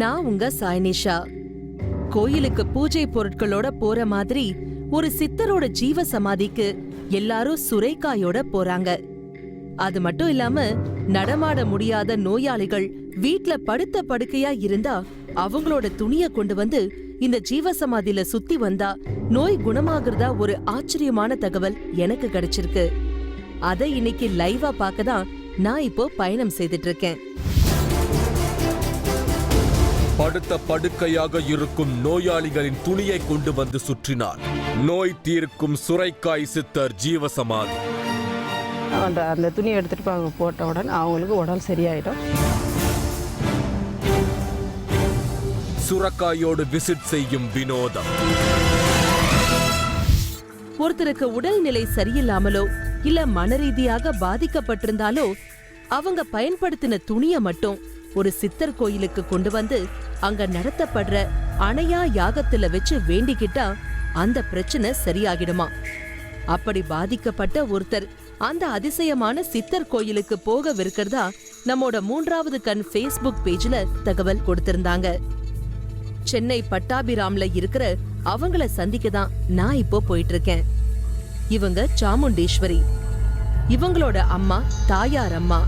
நான் உங்க சாய்னிஷா. கோயிலுக்கு பூஜை பொருட்களோட போற மாதிரி ஒரு சித்தரோட ஜீவ சமாதிக்கு எல்லாரும் சுரைக்காயோட போறாங்க. அது மட்டும் இல்லாம நடமாட முடியாத நோயாளிகள் வீட்ல படுத்த படுக்கையா இருந்தா அவங்களோட துணிய கொண்டு வந்து இந்த ஜீவசமாதியில சுத்தி வந்தா நோய் குணமாகிறதா ஒரு ஆச்சரியமான தகவல் எனக்கு கிடைச்சிருக்கு. அதை இன்னைக்கு லைவா பார்க்கதான் நான் இப்போ பயணம் செய்துட்டு இருக்கேன். படுத்த படுக்கையாக இருக்கும் நோயாளிகளின் துணியை கொண்டு வந்து சுற்றினார். நோய் தீர்க்கும் சுரைக்காய் சித்தர் ஜீவசமாதி. அந்த துணியை எடுத்துட்டு போட்ட உடனே அவங்களுக்கு உடல் சரியாயிடும். சுரைக்காயோடு விசிட் செய்யும் வினோதம். ஒருத்தருக்கு உடல்நிலை சரியில்லாமலோ இல்ல மனரீதியாக பாதிக்கப்பட்டிருந்தாலோ அவங்க பயன்படுத்தின துணிய மட்டும் ஒரு சித்தர் கோயிலுக்கு கொண்டு வந்து அங்க நடத்தப்படுற அணையா யாகத்துல வச்சு வேண்டிக்கிட்டா அந்த பிரச்சனை சரியாகிடுமா. அப்படி பாதிக்கப்பட்ட ஒருத்தர் அந்த அதிசயமான சித்தர் கோயிலுக்கு போகவிருக்கிறதா நம்மோட 3வது கண் Facebook பேஜ்ல தகவல் கொடுத்திருந்தாங்க. சென்னை பட்டாபிராம்ல இருக்கிற அவங்கள சந்திக்க தான் நான் இப்போ போயிட்டு இருக்கேன். இவங்க சாமுண்டீஸ்வரி. இவங்களோட அம்மா தாயார் அம்மா.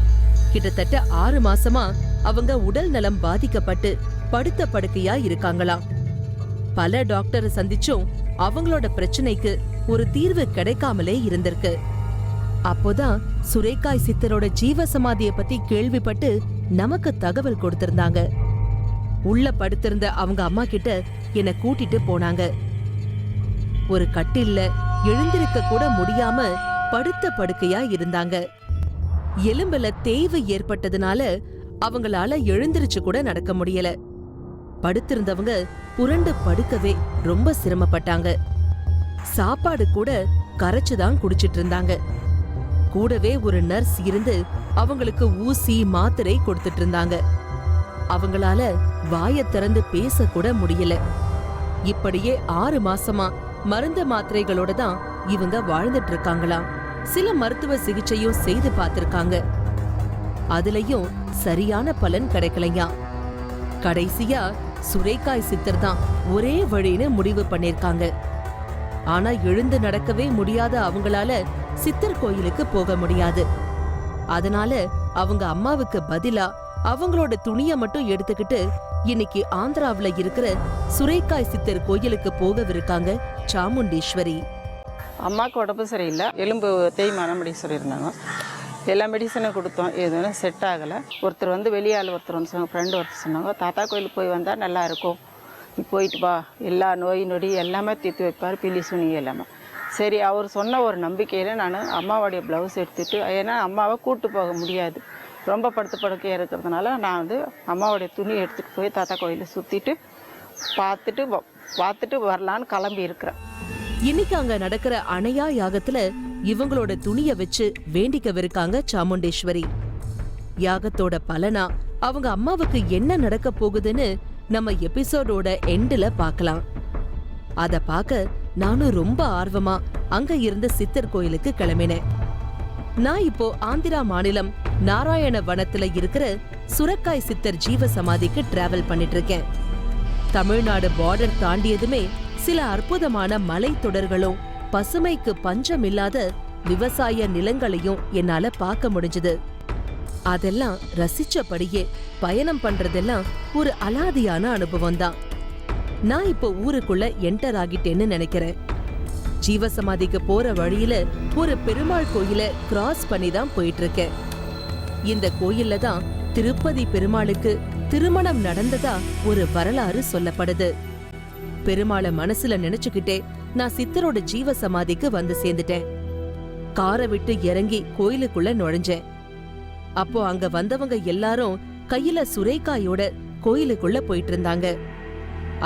கிட்டத்தட்ட 6 மாசமா அவங்க உடல் நலம் பாதிக்கப்பட்டு படுத்த படுக்கையா இருக்காங்களாம். பல டாக்டரை சந்திச்சும் அவங்களோட பிரச்சனைக்கு ஒரு தீர்வு கிடைக்காமலே இருந்திருக்கு. அப்போதான் சுரைக்காய் சித்தரோட ஜீவசமாதிய பத்தி கேள்விப்பட்டு நமக்கு தகவல் கொடுத்திருந்தாங்க. உள்ள படுத்திருந்த அவங்க அம்மா கிட்ட என்ன கூட்டிட்டு போனாங்க. ஒரு கட்டில்ல எழுந்திருக்க கூட முடியாம படுத்த படுக்கையா இருந்தாங்க. எலும்புல தேய்வு ஏற்பட்டதுனால அவங்களால எழுந்திருச்சு கூட நடக்க முடியல. படுத்திருந்தவங்க புரண்டு படுக்கவே ரொம்ப சிரமப்பட்டாங்க. சாப்பாடு கூட கரைச்சுதான் குடிச்சிட்டு இருந்தாங்க. கூடவே ஒரு நர்ஸ் இருந்து அவங்களுக்கு ஊசி மாத்திரை கொடுத்துட்டு இருந்தாங்க. அவங்களால வாய திறந்து பேச கூட முடியல. இப்படியே 6 மாசமா மருந்து மாத்திரைகளோட தான் இவங்க வாழ்ந்துட்டு இருக்காங்களாம். சில மருத்துவ சிகிச்சையும் செய்து பார்த்திருக்காங்க. அதுலயும் சரியான பலன் கிடைக்கலையா. கடைசியா சுரைக்காய் சித்தர் தான் ஒரே வழின்னு முடிவு பண்ணிருக்காங்க. ஆனா எழுந்து நடக்கவே முடியாத அவங்களால சித்தர் கோயிலுக்கு போக முடியாது. அதனால அவங்க அம்மாவுக்கு பதிலா அவங்களோட துணிய மட்டும் எடுத்துக்கிட்டு இன்னைக்கு ஆந்திராவுல இருக்கிற சுரைக்காய் சித்தர் கோயிலுக்கு போகவிருக்காங்க சாமுண்டீஸ்வரி. அம்மாவுக்கு உடம்பு சரியில்லை, எலும்பு தேய்மானம் அப்படி சொல்லியிருந்தாங்க. எல்லா மெடிசனும் கொடுத்தோம், எதுவும் செட் ஆகலை. ஒருத்தர் வந்து வெளியால் ஒருத்தர் வந்து சொன்னாங்க, ஃப்ரெண்டு ஒருத்தர் சொன்னாங்க, தாத்தா கோயிலுக்கு போய் வந்தால் நல்லா இருக்கும், நீ போயிட்டு வா, எல்லா நோய் நொடி எல்லாமே தீர்த்து வைப்பார், பில்லி சுனி எல்லாமே. சரி, அவர் சொன்ன ஒரு நம்பிக்கையில் நான் அம்மாவோடைய ப்ளவுஸ் எடுத்துகிட்டு, ஏன்னா அம்மாவை கூப்பிட்டு போக முடியாது, ரொம்ப படுத்து படுக்கையாக இருக்கிறதுனால நான் வந்து அம்மாவோடைய துணி எடுத்துகிட்டு போய் தாத்தா கோயிலை சுற்றிட்டு பார்த்துட்டு வரலான்னு கிளம்பி இருக்கிறேன். இன்னைக்கு அங்க நடக்கிற அணையா யாகத்துல இவங்களோட துணிய வச்சு வேண்டிக்கவிருக்காங்க சாமுண்டேஸ்வரி. யாகத்தோட பலனா அவங்க அம்மாவுக்கு என்ன நடக்க போகுதுன்னு நம்ம எபிசோடோட எண்டுல பார்க்கலாம். அத பார்க்க நானும் ரொம்ப ஆர்வமா அங்க இருந்த சித்தர் கோயிலுக்கு கிளம்பினேன். நான் இப்போ ஆந்திரா மாநிலம் நாராயண வனத்துல இருக்கிற சுரைக்காய் சித்தர் ஜீவ சமாதிக்கு டிராவல் பண்ணிட்டு இருக்கேன். தமிழ்நாடு பார்டர் தாண்டியதுமே சில அற்புதமான மலை தொடர்களும் பசுமைக்கு பஞ்சம் இல்லாத விவசாய நிலங்களையும் என்னால பார்க்க முடிஞ்சது. அதெல்லாம் ரசிச்சபடியே பயணம் பண்றதெல்லாம் ஒரு அலாதியான அனுபவம் தான். நான் இப்போ ஊருக்குள்ள என்டர் ஆகிட்டேன்னு நினைக்கிறேன். ஜீவசமாதிக்கு போற வழியில ஒரு பெருமாள் கோயில கிராஸ் பண்ணி தான் போயிட்டு இருக்கேன். இந்த கோயில்ல தான் திருப்பதி பெருமாளுக்கு திருமணம் நடந்ததா ஒரு வரலாறு சொல்லப்படுது. பெருமாளை மனசுல நினைச்சுக்கிட்டே நான் சித்தரோட ஜீவ சமாதிக்கு வந்து சேர்ந்துட்டேன். காரை விட்டு இறங்கி கோயிலுக்குள்ள நுழைஞ்சேன். அப்போ அங்க வந்தவங்க எல்லாரும் கையில சுரைக்காயோட கோயிலுக்குள்ள போயிட்டு இருந்தாங்க.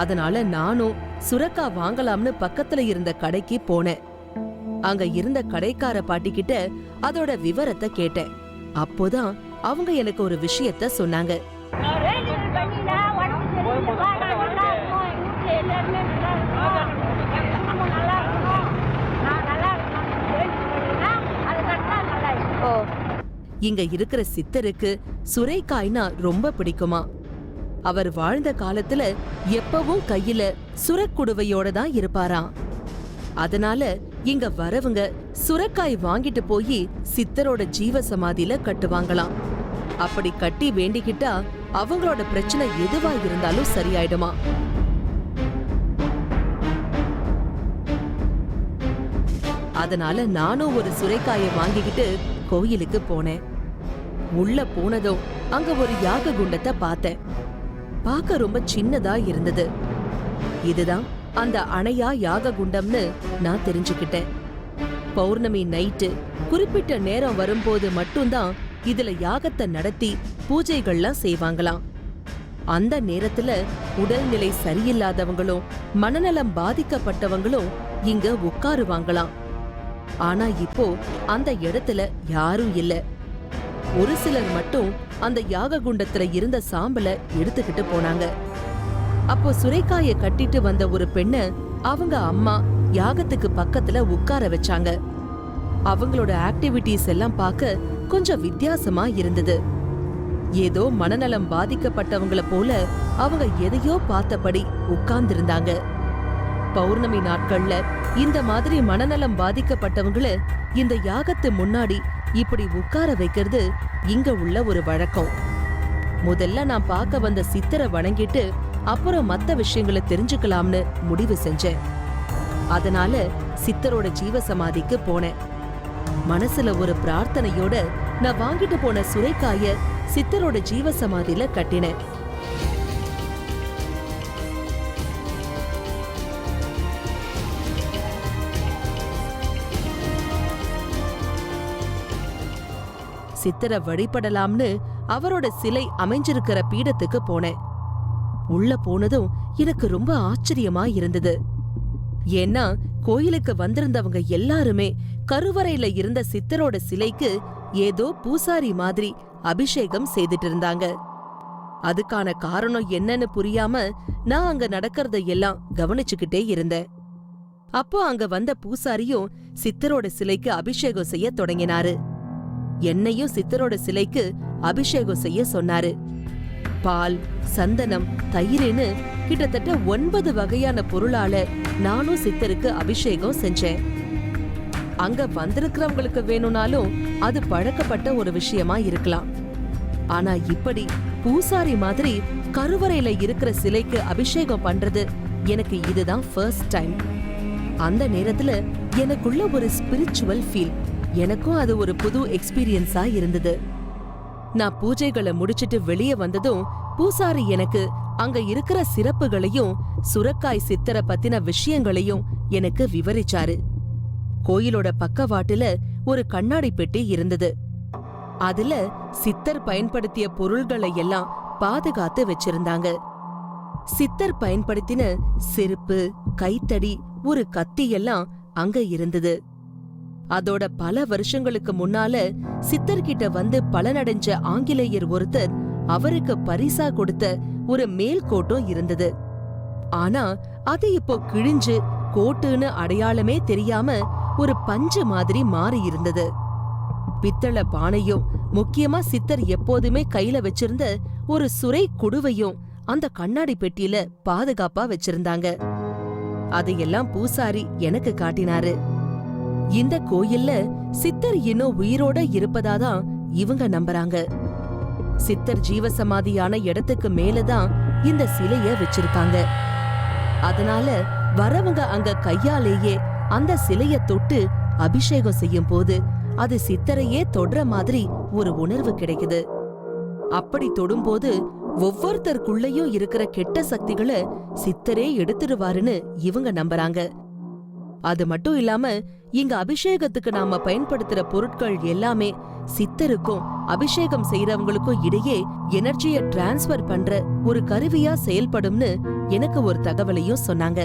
அதனால நானும் சுரைக்காய் வாங்கலாம்னு பக்கத்துல இருந்த கடைக்கு போனேன். அங்க இருந்த கடைக்கார பாட்டி கிட்ட அதோட விவரத்தை கேட்டேன். அப்போதான் அவங்க எனக்கு ஒரு விஷயத்த சொன்னாங்க. இங்க இருக்கிற சித்தருக்கு சுரைக்காய்னா ரொம்ப பிடிக்குமா. அவர் வாழ்ந்த காலத்துல எப்பவும் கையில சுரக்குடுவையோட தான் இருப்பாராம். அதனால இங்க வரவங்க சுரக்காய் வாங்கிட்டு போய் சித்தரோட ஜீவ சமாதியில கட்டுவாங்களாம். அப்படி கட்டி வேண்டிக்கிட்டா அவங்களோட பிரச்சனை எதுவா இருந்தாலும் சரியாயிடுமா. அதனால நானும் ஒரு சுரைக்காயை வாங்கிக்கிட்டு கோயிலுக்கு போனேன். உள்ள போனதும் அங்க ஒரு யாக குண்டத்தை பார்த்தேன். பார்க்க ரொம்ப சின்னதா இருந்தது. இதுதான் அந்த அணையா யாக குண்டம்னு நான் தெரிஞ்சுக்கிட்டேன். பௌர்ணமி நைட்டு குறிப்பிட்ட நேரம் வரும்போது மட்டும்தான் இதுல யாகத்தை நடத்தி பூஜைகள்லாம் செய்வாங்களாம். அந்த நேரத்துல உடல்நிலை சரியில்லாதவங்களும் மனநலம் பாதிக்கப்பட்டவங்களும் இங்க உட்காருவாங்களாம். ஆனா இப்போ அந்த இடத்துல யாரும் இல்ல. ஒரு சிலர் மட்டும் அந்த யாக குண்டத்துல இருந்த சாம்பலை எடுத்துக்கிட்டு போனாங்க. அப்போ சுரைக்காய கட்டிட்டு வந்த ஒரு பெண்ண அவங்க அம்மா யாகத்துக்கு பக்கத்துல உட்கார வச்சாங்க. அவங்களோட ஆக்டிவிட்டிஸ் எல்லாம் பார்க்க கொஞ்சம் வித்தியாசமா இருந்தது. ஏதோ மனநலம் பாதிக்கப்பட்டவங்கள போல அவங்க எதையோ பார்த்தபடி உட்கார்ந்திருந்தாங்க. பௌர்ணமி நாட்கள்ல இந்த மாதிரி மனநலம் பாதிக்கப்பட்டவங்கள இந்த யாகத்து முன்னாடி இப்படி உட்கார வைக்கிறது இங்க உள்ள ஒரு வழக்கம். முதல்ல நான் பார்க்க வந்த சித்தரை வணங்கிட்டு அப்புறம் மத்த விஷயங்களை தெரிஞ்சுக்கலாம்னு முடிவு செஞ்சேன். அதனால சித்தரோட ஜீவசமாதிக்கு போனேன். மனசுல ஒரு பிரார்த்தனையோட நான் வாங்கிட்டு போன சுரைக்காய சித்தரோட ஜீவசமாதியில கட்டினேன். சித்தரை வழிபடலாம்னு அவரோட சிலை அமைஞ்சிருக்கிற பீடத்துக்கு போனேன். உள்ள போனதும் எனக்கு ரொம்ப ஆச்சரியமா இருந்தது. ஏன்னா கோயிலுக்கு வந்திருந்தவங்க எல்லாருமே கருவறையில இருந்த சித்தரோட சிலைக்கு ஏதோ பூசாரி மாதிரி அபிஷேகம் செய்துட்டு இருந்தாங்க. அதுக்கான காரணம் என்னன்னு புரியாம நான் அங்க நடக்கிறத எல்லாம் கவனிச்சுக்கிட்டே இருந்தேன். அப்போ அங்க வந்த பூசாரியும் சித்தரோட சிலைக்கு அபிஷேகம் செய்ய தொடங்கினாரு. என்னையும் சித்தரோட சிலைக்கு அபிஷேகம் செய்ய சொன்னாரு. பால், சந்தனம், தயிர்னு கிட்டத்தட்ட 9 வகையான பொருளால நானும் சித்தருக்கு அபிஷேகம் செஞ்சேன். அங்க வந்திருக்கிறவங்களுக்கு வேணும்னாலும் அது பழக்கப்பட்ட ஒரு விஷயமா இருக்கலாம். ஆனா இப்படி பூசாரி மாதிரி கருவறையில இருக்கிற சிலைக்கு அபிஷேகம் பண்றது எனக்கு இதுதான் ஃபர்ஸ்ட் டைம். அந்த நேரத்துல எனக்குள்ள ஒரு ஸ்பிரிச்சுவல் ஃபீல். எனக்கும் அது ஒரு புது எக்ஸ்பீரியன்ஸா இருந்தது. நான் பூஜைகளை முடிச்சிட்டு வெளியே வந்ததும் பூசாரி எனக்கு அங்க இருக்கிற சிறப்புகளையும் சுரக்காய் சித்தரை பத்தின விஷயங்களையும் எனக்கு விவரிச்சாரு. கோயிலோட பக்கவாட்டுல ஒரு கண்ணாடி பெட்டி இருந்தது. அதுல சித்தர் பயன்படுத்திய பொருள்களை எல்லாம் பாதுகாத்து வச்சிருந்தாங்க. சித்தர் பயன்படுத்தின செருப்பு, கைத்தடி, ஒரு கத்தி எல்லாம் அங்க இருந்தது. அதோட பல வருஷங்களுக்கு முன்னால சித்தர்கிட்ட வந்து பலனடைஞ்ச ஆங்கிலேயர் ஒருத்தர் அவருக்கு பரிசா கொடுத்த ஒரு மேல் கோட்டும் இருந்தது. ஆனா அது இப்போ கிழிஞ்சு கோட்டுன்னு அடையாளமே தெரியாம ஒரு பஞ்சு மாதிரி மாறி இருந்தது. பித்தள பானையும் முக்கியமா சித்தர் எப்போதுமே கையில வச்சிருந்த ஒரு சுரை குடுவையும் அந்த கண்ணாடி பெட்டியில பாதுகாப்பா வச்சிருந்தாங்க. அதையெல்லாம் பூசாரி எனக்கு காட்டினாரு. இந்த கோயில்ல சித்தர் இன்னும் உயிரோட இருப்பதாதான் இவங்க நம்புறாங்க. சித்தர் ஜீவசமாதியான இடத்துக்கு மேலதான் இந்த சிலைய வச்சிருக்காங்க. அதனால வரவங்க அங்க கையாலேயே அந்த சிலைய தொட்டு அபிஷேகம் செய்யும் போது அது சித்தரையே தொடுற மாதிரி ஒரு உணர்வு கிடைக்குது. அப்படி தொடும்போது ஒவ்வொருத்தருக்குள்ளயும் இருக்கிற கெட்ட சக்திகளை சித்தரே எடுத்துடுவாருன்னு இவங்க நம்புறாங்க. அது மட்டும் இல்லாம இங்க அபிஷேகத்துக்கு நாம பயன்படுத்துற பொருட்கள் எல்லாமே சித்தருக்கும் அபிஷேகம் செய்யறவங்களுக்கும் இடையே எனர்ஜியை டிரான்ஸ்பர் பண்ற ஒரு கருவியா செயல்படும்னு எனக்கு ஒரு தகவலையும் சொன்னாங்க.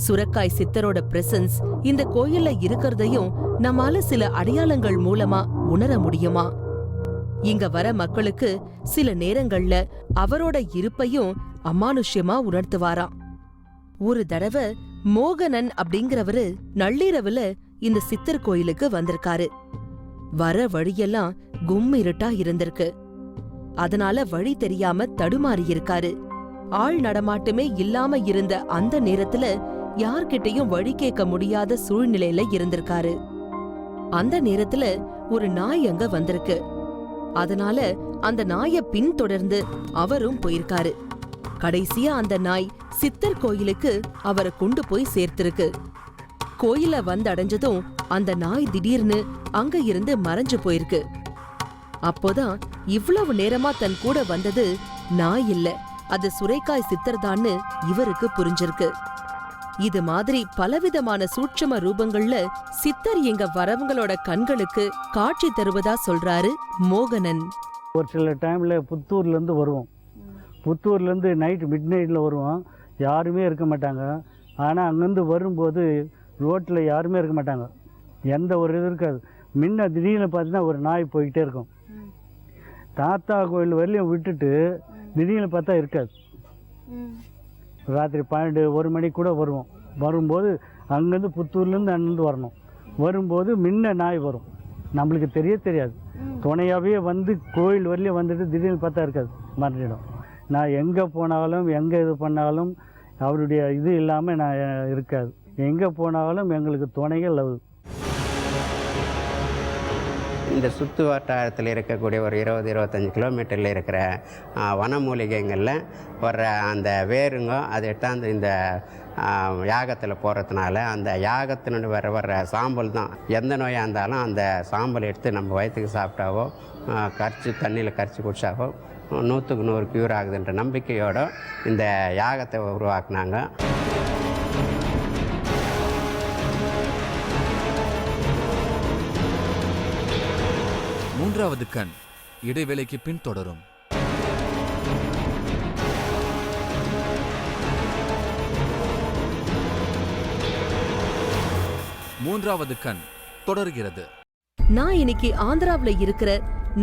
சுரக்காய் சித்தரோட பிரசன்ஸ் இந்த கோயில்ல இருக்கிறதையும் நம்மால சில அடையாளங்கள் மூலமா உணர முடியுமா? இங்க வர மக்களுக்கு சில நேரங்கள்ல அவரோட இருப்பையும் அமானுஷ்யமா உணர்த்துவாராம். ஒரு தடவை மோகனன் அப்படிங்கிறவரு நள்ளிரவுல இந்த சித்தர் கோயிலுக்கு வந்திருக்காரு. வர வழியெல்லாம் கும் இருட்டா இருந்திருக்கு. அதனால வழி தெரியாம தடுமாறி இருக்காரு. ஆள் நடமாட்டமே இல்லாம இருந்த அந்த நேரத்துல யார்கிட்டயும் வழி கேட்க முடியாத சூழ்நிலையில இருந்திருக்காரு. அந்த நேரத்துல ஒரு நாய் அங்க வந்திருக்கு. அதனால அந்த நாய பின்தொடர்ந்து அவரும் போயிருக்காரு. கடைசியா அந்த நாய் சித்தர் கோயிலுக்கு அவரை கொண்டு போய் சேர்த்திருக்கு. கோயில வந்தடைஞ்சதும் அந்த நாய் திடீர்னு அங்க இருந்து மறைஞ்சு போயிருக்கு. அப்போதான் இவ்வளவு நேரமா தன் கூட வந்தது நாய் இல்ல, அது சுரைக்காய் சித்தர்தான்னு இவருக்கு புரிஞ்சிருக்கு. இது மாதிரி பலவிதமான சூட்சம ரூபங்கள்ல சித்தர் எங்க வரவங்களோட கண்களுக்கு காட்சி தருவதா சொல்றாரு மோகனன். ஒரு சில டைம்ல புத்தூர்லேருந்து வருவோம். புத்தூர்லேருந்து நைட் மிட் நைட்டில் வருவோம். யாருமே இருக்க மாட்டாங்க. ஆனால் அங்கேருந்து வரும்போது ரோட்டில் யாருமே இருக்க மாட்டாங்க. எந்த ஒரு இது இருக்காது. முன்ன திடீர்னு பார்த்தீங்கன்னா ஒரு நாய் போய்கிட்டே இருக்கும். தாத்தா கோயில் வரலையும் விட்டுட்டு திடீர்னு பார்த்தா இருக்காது. ராத்திரி 12-1 மணிக்கு கூட வருவோம். வரும்போது அங்கேருந்து புத்தூர்லேருந்து அங்கேருந்து வரணும். வரும்போது முன்ன நாய் வரும். நம்மளுக்கு தெரியாது. துணையாகவே வந்து கோயில் வரலையும் வந்துட்டு திடீர்னு பார்த்தா இருக்காது, மறைஞ்சிடும். நான் எங்கே போனாலும் எங்கே இது பண்ணாலும் அவருடைய இது இல்லாமல் நான் இருக்காது. எங்கே போனாலும் எங்களுக்கு துணைகள் அது. இந்த சுற்று வட்டாரத்தில் இருக்கக்கூடிய ஒரு 20-25 கிலோமீட்டரில் இருக்கிற வனமூலிகைகளில் வர்ற அந்த வேருங்க அதை எடுத்தாந்து இந்த யாகத்தில் போகிறதுனால அந்த யாகத்தினுடைய வர்ற சாம்பல் தான் எந்த நோயாக இருந்தாலும் அந்த சாம்பல் எடுத்து நம்ம வயிற்றுக்கு சாப்பிட்டாவோ தண்ணியில் கரைச்சி குடிச்சாவோ 100க்கு 100 க்யூர் ஆகுதுன்ற நம்பிக்கையோடு இந்த யாகத்தை உருவாக்குனாங்க. மூன்றாவது கண் இடைவேளைக்கு பின் தொடரும். மூன்றாவது கண் தொடர்கிறது. நான் இன்னைக்கு ஆந்திராவுல இருக்கிற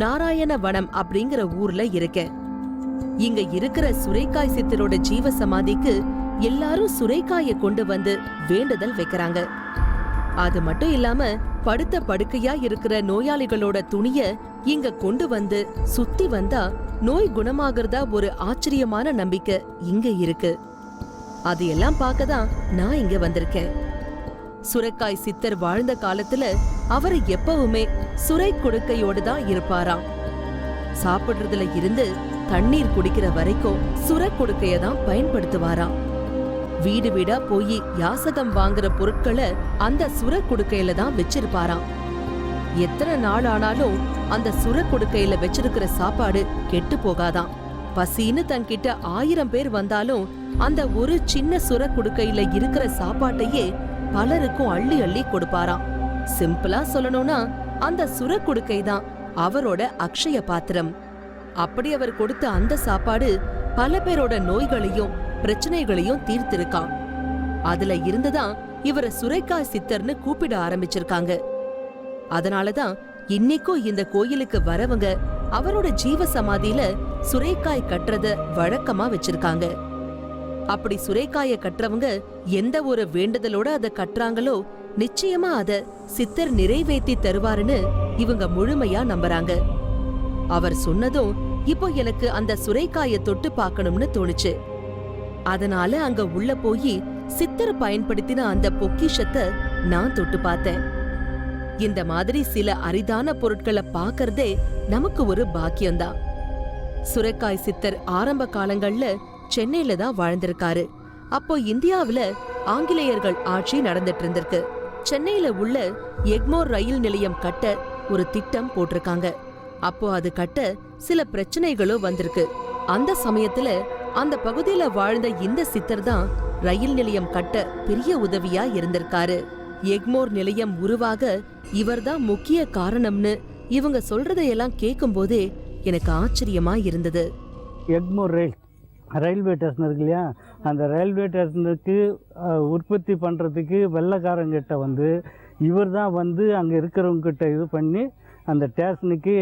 நாராயண வனம் அப்படிங்கிற ஊர்ல இருக்கேன். இங்க இருக்கிற சுரைக்காய் சித்தரோட ஜீவ சமாதிக்கு எல்லாரும் சுரைக்காய கொண்டு வந்து வேண்டுதல் வைக்கிறாங்க. அது மட்டும் இல்லாம படுத்த படுக்கையா இருக்கிற நோயாளிகளோட துணிய இங்க கொண்டு வந்து சுத்தி வந்தா நோய் குணமாகறதா ஒரு ஆச்சரியமான நம்பிக்கை இங்க இருக்கு. அது எல்லாம் பார்க்கதான் நான் இங்க வந்திருக்கேன். சுரைக்காய் சித்தர் வாழ்ந்த காலத்துல அவரு எப்பவுமே சுரை குடுக்கையோடு தான் இருப்பாராம். சாப்பிடுறதுல இருந்து தண்ணீர் குடிக்கிற வரைக்கும் சுரை குடுக்கைய தான் பயன்படுத்துவாராம். வீடு வீடா போய் யாசகம் வாங்குற பொருட்களை அந்த சுர குடுக்கையில தான் வச்சிருப்பாராம். எத்தனை நாள் ஆனாலும் அந்த சுர குடுக்கையில வச்சிருக்கிற சாப்பாடு கெட்டு போகாதாம். பசின்னு தன்கிட்ட 1000 பேர் வந்தாலும் அந்த ஒரு சின்ன சுர குடுக்கையில இருக்கிற சாப்பாட்டையே பலருக்கும் அள்ளி அள்ளி கொடுப்பாராம். சிம்பிளா சொல்லணும்னா அந்த சுர குடுக்கை தான் அவரோட அக்ஷய பாத்திரம். அப்படி அவர் கொடுத்த அந்த சாப்பாடு பல பேரோட நோய்களையும் பிரச்சனைகளையும் தீர்த்திருக்கான். அதுல இருந்துதான் இவரை சுரைக்காய் சித்தர்னு கூப்பிட ஆரம்பிச்சிருக்காங்க. அதனாலதான் இன்னைக்கும் இந்த கோயிலுக்கு வரவங்க அவரோட ஜீவ சமாதியில சுரைக்காய் கட்டுறத வழக்கமா வச்சிருக்காங்க. அப்படி சுரைக்காய கட்டுறவங்க எந்த ஒரு வேண்டுதலோட அதை கட்டுறாங்களோ நிச்சயமா அத சித்தர் நிறைவேற்றி தருவாருன்னு இவங்க முழுமையா நம்புறாங்க. அவர் சொன்னதும் இப்போ எனக்கு அந்த சுரைக்காய தொட்டு பார்க்கணும்னு தோணுச்சு. அதனால அங்க உள்ள போய் சித்தர் பயன்படுத்தின அந்த பொக்கிஷத்தை நான் தொட்டு பார்த்தேன். இந்த மாதிரி சில அரிதான பொருட்களை பார்க்கறதே நமக்கு ஒரு பாக்கியம்தான். சுரைக்காய் சித்தர் ஆரம்ப காலங்கள்ல சென்னையில தான் வாழ்ந்திருக்காரு. அப்போ இந்தியாவுல ஆங்கிலேயர்கள் ஆட்சி நடந்துட்டு இருந்திருக்கு. சென்னையில உள்ள எக்மோர் ரயில் நிலையம் கட்ட ஒரு திட்டம் போட்டிருக்காங்க. அப்போ அது கட்ட சில பிரச்சனைகளும் வந்திருக்கு. அந்த சமயத்துல அந்த பகுதியில வாழ்ந்த இந்த சித்தர் தான் ரயில் நிலையம் கட்ட பெரிய உதவியா இருந்திருக்காரு. எக்மோர் நிலையம் உருவாக இவர்தான் முக்கிய காரணம்னு இவங்க சொல்றதையெல்லாம் கேட்கும் போதே எனக்கு ஆச்சரியமா இருந்தது. எக்மோர் ரயில்வே ஸ்டேஷன் இருக்கு இல்லையா, அந்த ரயில்வே ஸ்டேஷனுக்கு உற்பத்தி பண்ணுறதுக்கு வெள்ளைக்காரங்கிட்ட வந்து இவர் தான் வந்து அங்கே இருக்கிறவங்ககிட்ட இது பண்ணி அந்த ஸ்டேஷனுக்கு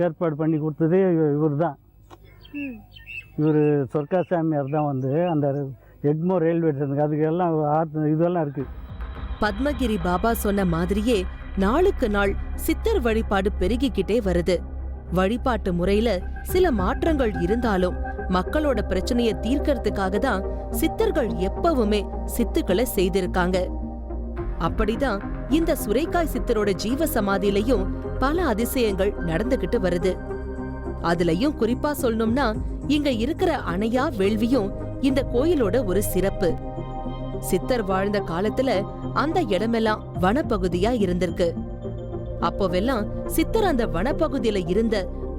ஏற்பாடு பண்ணி கொடுத்ததே இவர் தான். இவர் சொர்க்காசாமியார் தான் வந்து அந்த எக்மோர் ரயில்வே ஸ்டேஷனுக்கு அதுக்கு எல்லாம் இதெல்லாம் இருக்குது. பத்மகிரி பாபா சொன்ன மாதிரியே நாளுக்கு நாள் சித்தர் வழிபாடு பெருகிக்கிட்டே வருது. வழிபாட்டு முறையில சில மாற்றங்கள் இருந்தாலும் மக்களோட பிரச்சனைய தீர்க்கறதுக்காக தான் சித்தர்கள் எப்பவுமே சித்துக்களை செய்திருக்காங்க. அப்படிதான் இந்த சுரைக்காய் சித்தரோட ஜீவ சமாதியிலையும் பல அதிசயங்கள் நடந்துகிட்டு வருது. அதுலயும் குறிப்பா சொல்லணும்னா இங்க இருக்கிற அணையா வேள்வியும் இந்த கோயிலோட ஒரு சிறப்பு. சித்தர் வாழ்ந்த காலத்துல அந்த இடமெல்லாம் வனப்பகுதியா இருந்திருக்கு. அப்போவெல்லாம் சித்தர் அந்த வனப்பகுதியில இருந்த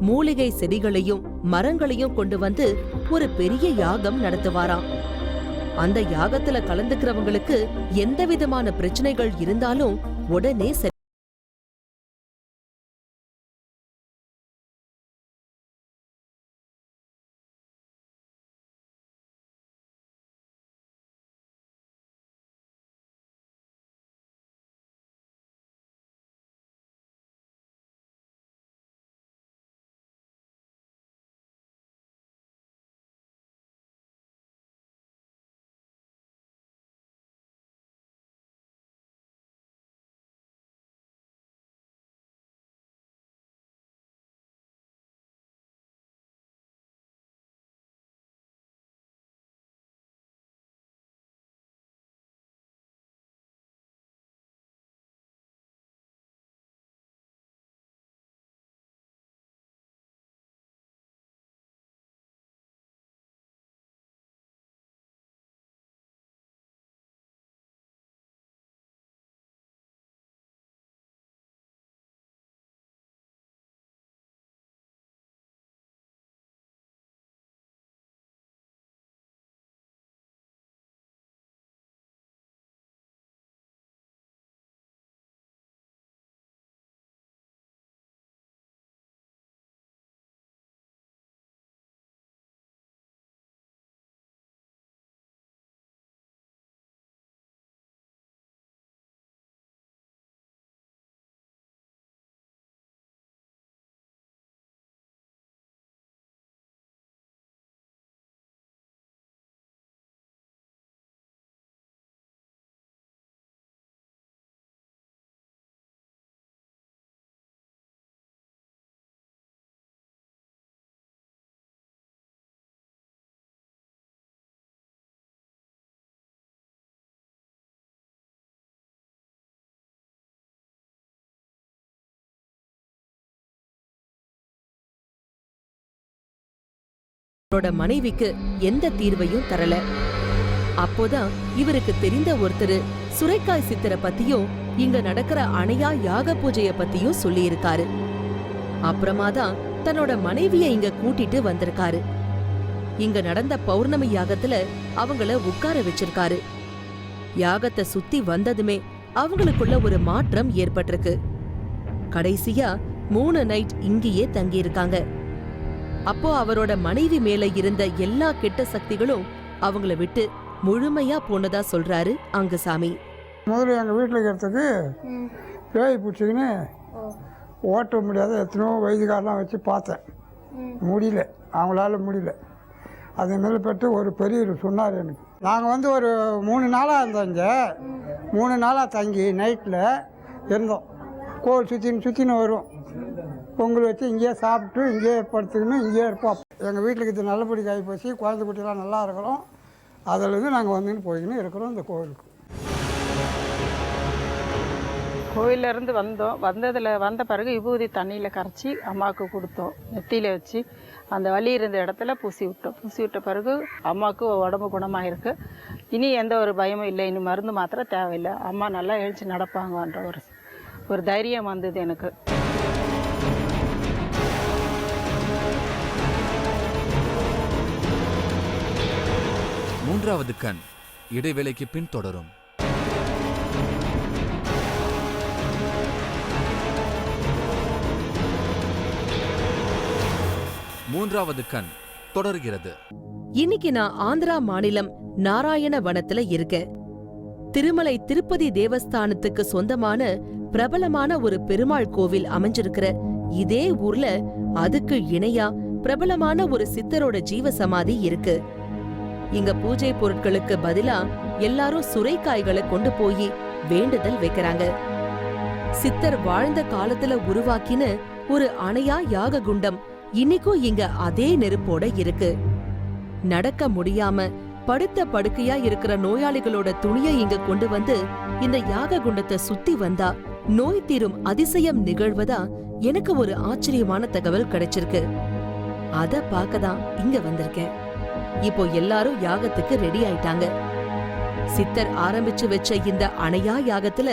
மூலிகை செடிகளையும் மரங்களையும் கொண்டு வந்து ஒரு பெரிய யாகம் நடத்துவாராம். அந்த யாகத்துல கலந்துக்கிறவங்களுக்கு எந்த விதமான பிரச்சனைகள் இருந்தாலும் உடனே சரி. மனைவிக்கு எந்த தீர்வையும் தரல. அப்போதான் இவருக்கு தெரிந்த ஒருத்தர் சுரைக்காய் சித்தரை பத்தியும் இங்க நடக்கிற அணையா யாக பூஜைய பத்தியும் சொல்லி இருக்காரு. அப்புறமாதான் தன்னோட மனைவிய இங்க கூட்டிட்டு வந்திருக்காரு. இங்க நடந்த பௌர்ணமி யாகத்துல அவங்கள உட்கார வச்சிருக்காரு. யாகத்தை சுத்தி வந்ததுமே அவங்களுக்குள்ள ஒரு மாற்றம் ஏற்பட்டிருக்கு. கடைசியா 3 நைட் இங்கேயே தங்கி இருக்காங்க. அப்போ அவரோட மனைவி மேல இருந்த எல்லா கெட்ட சக்திகளும் அவங்கள விட்டு முழுமையா போனதா சொல்றாரு அங்குசாமி. முதல்ல எங்கள் வீட்டில் இருக்கிறதுக்கு பேய் பிடிச்சிக்கின்னு ஓட்ட முடியாத எத்தனையோ வைத்தியக்காரெலாம் வச்சு பார்த்தேன், முடியல, அவங்களால முடியல. அது மேல்பட்டு ஒரு பெரியவர் சொன்னார் எனக்கு. நாங்கள் ஒரு 3 நாளாக இருந்தோம், இங்கே 3 நாளாக தங்கி நைட்டில் இருந்தோம். கோவில் சுற்றின்னு வரும், பொங்கல் வச்சு இங்கேயே சாப்பிட்டு இங்கேயே படுத்துக்கணும், இங்கேயே இருப்போம். எங்கள் வீட்டுக்கு இது நல்லபடி காய் போச்சு, குழந்தை குட்டிலாம் நல்லா இருக்கிறோம். அதிலேருந்து நாங்கள் வந்துன்னு போய்க்கின்னு இருக்கிறோம் இந்த கோவிலுக்கு. கோயிலேருந்து வந்த பிறகு விபூதி தண்ணியில் கரைச்சி அம்மாவுக்கு கொடுத்தோம். நெத்தியில் வச்சு அந்த வலி இருந்த இடத்துல பூசி விட்ட பிறகு அம்மாவுக்கு உடம்பு குணமாயிருக்கு. இனி எந்த ஒரு பயமும் இல்லை, இனி மருந்து மாத்திரம் தேவையில்லை. அம்மா நல்லா எழுச்சி நடப்பாங்கன்ற ஒரு தைரியம் வந்தது எனக்கு. மூன்றாவது கண் இடைவேளைக்கு பின் தொடரும். மூன்றாவது கண் தொடர்கிறது. இன்னைக்கு நான் ஆந்திரா மாநிலம் நாராயண வனத்துல இருக்கேன். திருமலை திருப்பதி தேவஸ்தானத்துக்கு சொந்தமான பிரபலமான ஒரு பெருமாள் கோவில் அமைஞ்சிருக்கிற இதே ஊர்ல அதுக்கு இணையா பிரபலமான ஒரு சித்தரோட ஜீவ சமாதி இருக்கு. இங்க பூஜை பொருட்களுக்கு பதிலா எல்லாரும் சுரைக்காய்களை கொண்டு போய் வேண்டுதல் வைக்கிறாங்க. சித்தர் வாழ்ந்த காலத்துல உருவாக்கின ஒரு அணையா யாக குண்டம் இன்னைக்கும் இங்க அதே நெருப்போட இருக்கு. நடக்க முடியாம படுத்த படுக்கையா இருக்கிற நோயாளிகளோட துணியை இங்க கொண்டு வந்து இந்த யாக குண்டத்தை சுத்தி வந்தா நோய் தீரும் அதிசயம் நிகழ்வதா எனக்கு ஒரு ஆச்சரியமான தகவல் கிடைச்சிருக்கு. அத பார்க்கதான் இங்க வந்திருக்கேன். இப்போ எல்லாரும் யாகத்துக்கு ரெடி ஆயிட்டாங்க. சித்தர் ஆரம்பிச்சு வச்ச இந்த அணையா யாகத்துல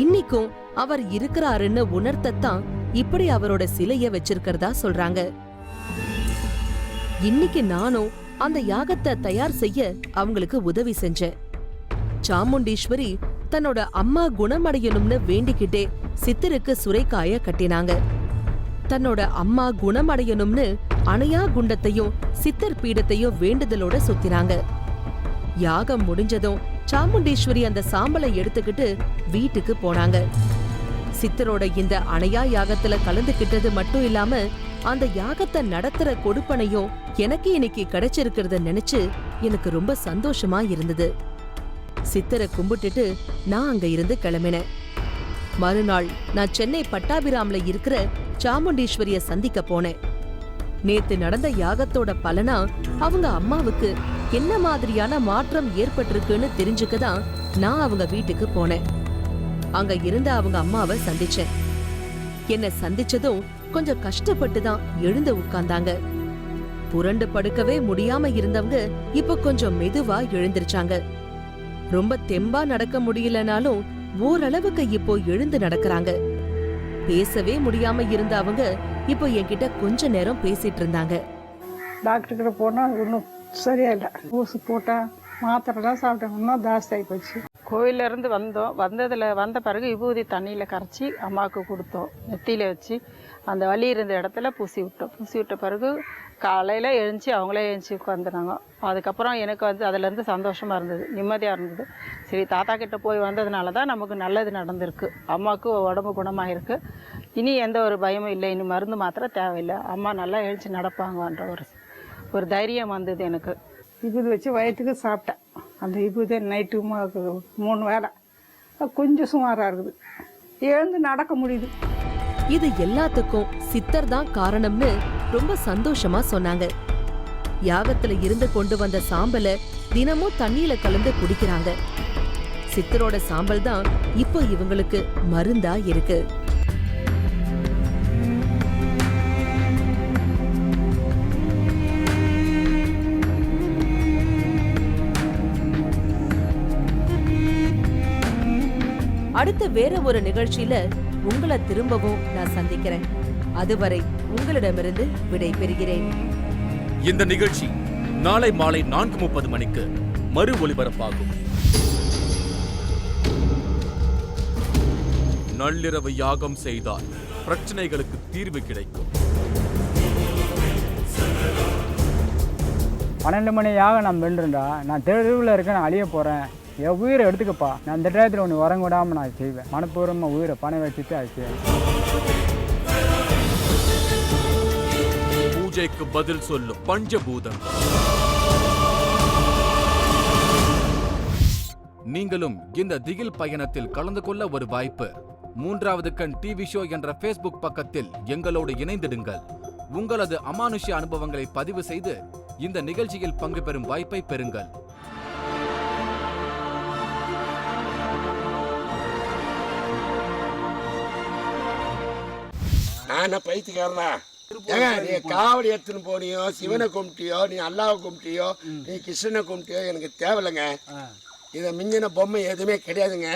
இன்னிக்கும் அவர் இருக்கிறாருன்னு உணர்த்தத்தான் இப்படி அவரோட சிலைய வச்சிருக்கிறதா சொல்றாங்க. இன்னைக்கு நானும் அந்த யாகத்தை தயார் செய்ய அவங்களுக்கு உதவி செஞ்சேன். சாமுண்டீஸ்வரி தன்னோட அம்மா குணமடையணும்னு வேண்டிக்கிட்டே சித்தருக்கு சுரைக்காய கட்டினாங்க. தன்னோட அம்மா குணமடையணும்னு அணையா குண்டத்தையும் சித்தர் பீடத்தையும் வேண்டுதலோட சுத்தினாங்க. யாகம் முடிஞ்சதும் சாமுண்டீஸ்வரி அந்த சாம்பலை எடுத்துக்கிட்டு வீட்டுக்கு போனாங்க. சித்தரோட இந்த அணையா யாகத்துல கலந்துகிட்டது மட்டும் இல்லாம அந்த யாகத்தை நடத்துற கொடுப்பனையும் எனக்கு இன்னைக்கு கிடைச்சிருக்கிறத நினைச்சு எனக்கு ரொம்ப சந்தோஷமா இருந்தது. சித்தரை கும்பிட்டுட்டு நான் அங்க இருந்து கிளம்பினேன். மறுநாள் நான் சென்னை பட்டாபிராம்ல இருக்கிற சாமுண்டீஸ்வரிய சந்திக்க போனேன். நேத்து நடந்த யாகத்தோட பலனா அவங்க அம்மாவுக்கு என்ன மாதிரியான மாற்றம் ஏற்பட்டிருக்குன்னு தெரிஞ்சுக்கதான் நான் அவங்க வீட்டுக்கு போனேன். அங்க இருந்த அவங்க அம்மாவை சந்திச்சேன். என்ன சந்திச்சதும் கொஞ்சம் கஷ்டப்பட்டு தான் எழுந்து உட்கார்ந்தாங்க. புரண்டு படுக்கவே முடியாம இருந்தவங்க இப்ப கொஞ்சம் மெதுவா எழுந்திருச்சாங்க. ரொம்ப தெம்பா நடக்க முடியலனாலும் ஓரளவுக்கு இப்போ எழுந்து நடக்கறாங்க. பேசவே முடியாம இருந்த அவங்க இப்போ என்கிட்ட கொஞ்ச நேரம் பேசிட்டு இருந்தாங்க. டாக்டர் கிட்ட போனா ஒன்றும் சரியா இல்லை. ஊசி போட்டா மாத்திரைலாம் சாப்பிட்டேன், இன்னும் ஜாஸ்தி ஆகி போச்சு. கோயிலேருந்து வந்த பிறகு விபூதி தண்ணியில் கரைச்சி அம்மாவுக்கு கொடுத்தோம். நெத்தியில் வச்சு அந்த வலி இருந்த இடத்துல பூசி விட்ட பிறகு காலையில் எழுந்துச்சி அவங்களே எழுந்துச்சி உட்காந்துனாங்க. அதுக்கப்புறம் எனக்கு அதுலேருந்து சந்தோஷமாக இருந்தது, நிம்மதியாக இருந்தது. சரி, தாத்தா கிட்ட போய் வந்ததுனால தான் நமக்கு நல்லது நடந்திருக்கு. அம்மாவுக்கு உடம்பு குணமாக இருக்குது. இனி எந்த ஒரு பயமும் இல்லை, இனி மருந்து மாத்திரை தேவையில்லை. அம்மா நல்லா எழுந்துச்சி நடப்பாங்கன்ற ஒரு தைரியம் வந்தது எனக்கு. விபூதி வச்சு வயிற்றுக்கு சாப்பிட்டேன். அந்த விபூதி நைட்டு 3 வேளை கொஞ்சம் சுமாராக இருக்குது, எழுந்து நடக்க முடியுது. இது எல்லாத்துக்கும் சித்தர் தான் காரணம்னு ரொம்ப சந்தோஷமா சொன்னாங்க. யாகத்துல இருந்து கொண்டு வந்த சாம்பலை தினமும் தண்ணியில கலந்து குடிக்கிறாங்க. சித்தரோட சாம்பல் தான் இப்போ இவங்களுக்கு மருந்தா இருக்கு. அடுத்த வேற ஒரு நிகழ்ச்சியில உங்களை திரும்பவும் நான் சந்திக்கிறேன். அதுவரை உங்களிடமிருந்து விடை பெறுகிறேன். இந்த நிகழ்ச்சி நாளை மாலை 4:30 மணிக்கு மறு ஒளிபரப்பாகும். நள்ளிரவு யாகம் செய்தால் பிரச்சனைகளுக்கு தீர்வு கிடைக்கும். 12 மணி யாகம் நான் வென்றுண்டா, நான் தெருவில் இருக்கேன், நான் அழிய போறேன், என் உயிரை எடுத்துக்கப்பா, நான் இந்த டயத்தில் ஒன்று உறங்க விடாமல் நான் செய்வேன். மனப்பூர்வமாக உயிரை பணம் வச்சுட்டு அது செய்வேன். பூஜைக்கு பதில் சொல்லும் பஞ்சபூதங்கள். நீங்களும் இந்த திகில் பயணத்தில் கலந்து கொள்ள ஒரு வாய்ப்பு. 3வது கண் டிவி ஷோ என்ற Facebook பக்கத்தில் எங்களோடு இணைந்திடுங்கள். உங்களது அமானுஷ்ய அனுபவங்களை பதிவு செய்து இந்த நிகழ்ச்சியில் பங்கு பெறும் வாய்ப்பை பெறுங்கள். நான் பைத்தியக்காரனா? ஏங்க, நீ காவடி எடுத்துன்னு போனியோ, சிவனை கும்பிட்டியோ, நீ அல்லாவை கும்பிட்டியோ, நீ கிருஷ்ணனை கும்பிட்டியோ, எனக்கு தேவையில்லைங்க. இதை மிஞ்சின பொம்மை எதுவுமே கிடையாதுங்க.